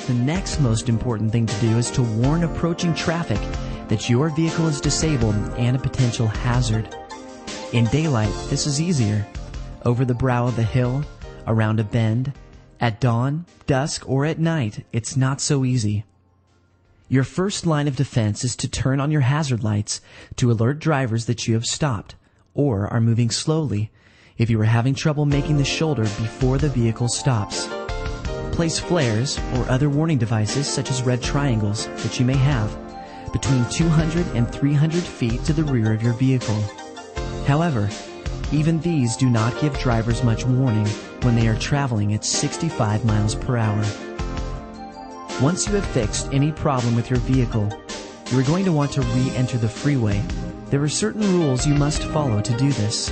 The next most important thing to do is to warn approaching traffic that your vehicle is disabled and a potential hazard. In daylight, this is easier. Over the brow of a hill, around a bend, at dawn, dusk, or at night, it's not so easy. Your first line of defense is to turn on your hazard lights to alert drivers that you have stopped or are moving slowly if you are having trouble making the shoulder before the vehicle stops. Place flares or other warning devices such as red triangles that you may have between 200 and 300 feet to the rear of your vehicle. However, even these do not give drivers much warning when they are traveling at 65 miles per hour. Once you have fixed any problem with your vehicle, you are going to want to re-enter the freeway. There are certain rules you must follow to do this.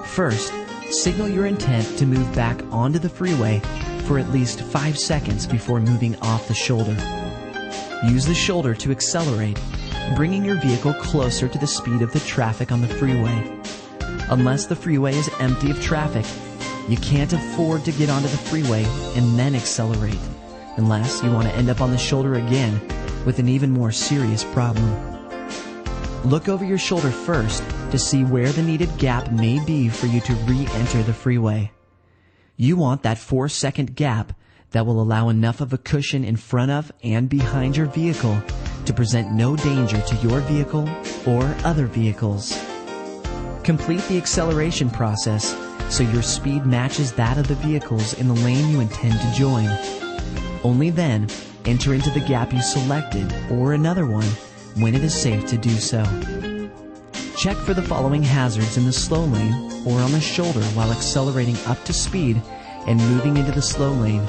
First, signal your intent to move back onto the freeway for at least 5 seconds before moving off the shoulder. Use the shoulder to accelerate, bringing your vehicle closer to the speed of the traffic on the freeway. Unless the freeway is empty of traffic, you can't afford to get onto the freeway and then accelerate, unless you want to end up on the shoulder again with an even more serious problem. Look over your shoulder first to see where the needed gap may be for you to re-enter the freeway. You want that 4-second gap that will allow enough of a cushion in front of and behind your vehicle to present no danger to your vehicle or other vehicles. Complete the acceleration process so your speed matches that of the vehicles in the lane you intend to join. Only then, enter into the gap you selected or another one when it is safe to do so. Check for the following hazards in the slow lane or on the shoulder while accelerating up to speed and moving into the slow lane.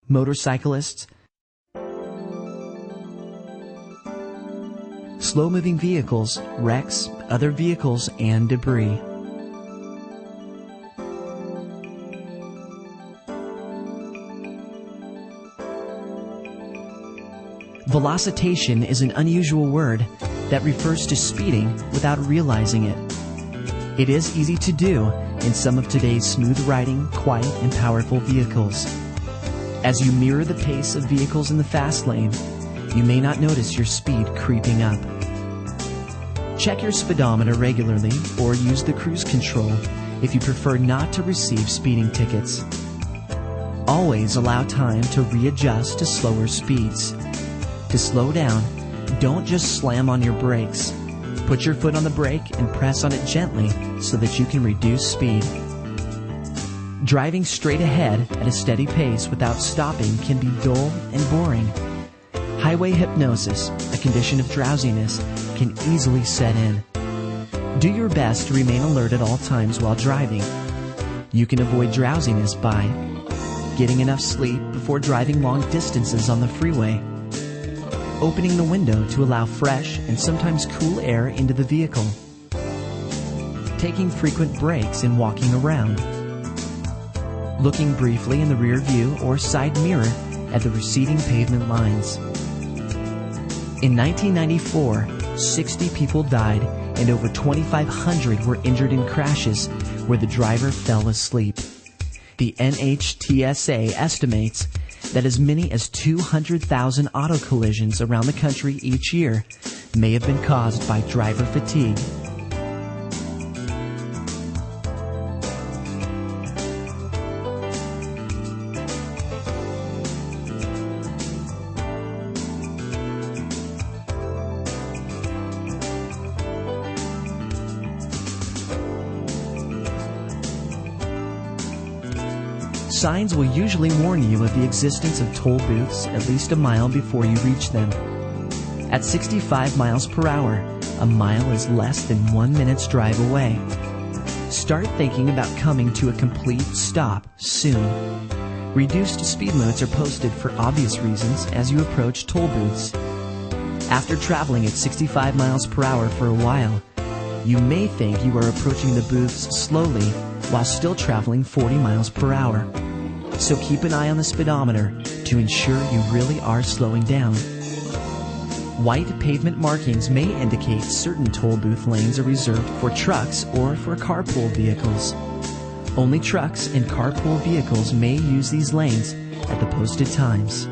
Motorcyclists, slow-moving vehicles, wrecks, other vehicles, and debris. Velocitation is an unusual word that refers to speeding without realizing it. It is easy to do in some of today's smooth-riding, quiet, and powerful vehicles. As you mirror the pace of vehicles in the fast lane, you may not notice your speed creeping up. Check your speedometer regularly or use the cruise control if you prefer not to receive speeding tickets. Always allow time to readjust to slower speeds. To slow down, don't just slam on your brakes. Put your foot on the brake and press on it gently so that you can reduce speed. Driving straight ahead at a steady pace without stopping can be dull and boring. Highway hypnosis, a condition of drowsiness, can easily set in. Do your best to remain alert at all times while driving. You can avoid drowsiness by getting enough sleep before driving long distances on the freeway, opening the window to allow fresh and sometimes cool air into the vehicle, taking frequent breaks and walking around, looking briefly in the rear view or side mirror at the receding pavement lines. In 1994, 60 people died and over 2,500 were injured in crashes where the driver fell asleep. The NHTSA estimates that as many as 200,000 auto collisions around the country each year may have been caused by driver fatigue. Signs will usually warn you of the existence of toll booths at least a mile before you reach them. At 65 miles per hour, a mile is less than 1 minute's drive away. Start thinking about coming to a complete stop soon. Reduced speed limits are posted for obvious reasons as you approach toll booths. After traveling at 65 miles per hour for a while, you may think you are approaching the booths slowly while still traveling 40 miles per hour. So keep an eye on the speedometer to ensure you really are slowing down. White pavement markings may indicate certain toll booth lanes are reserved for trucks or for carpool vehicles. Only trucks and carpool vehicles may use these lanes at the posted times.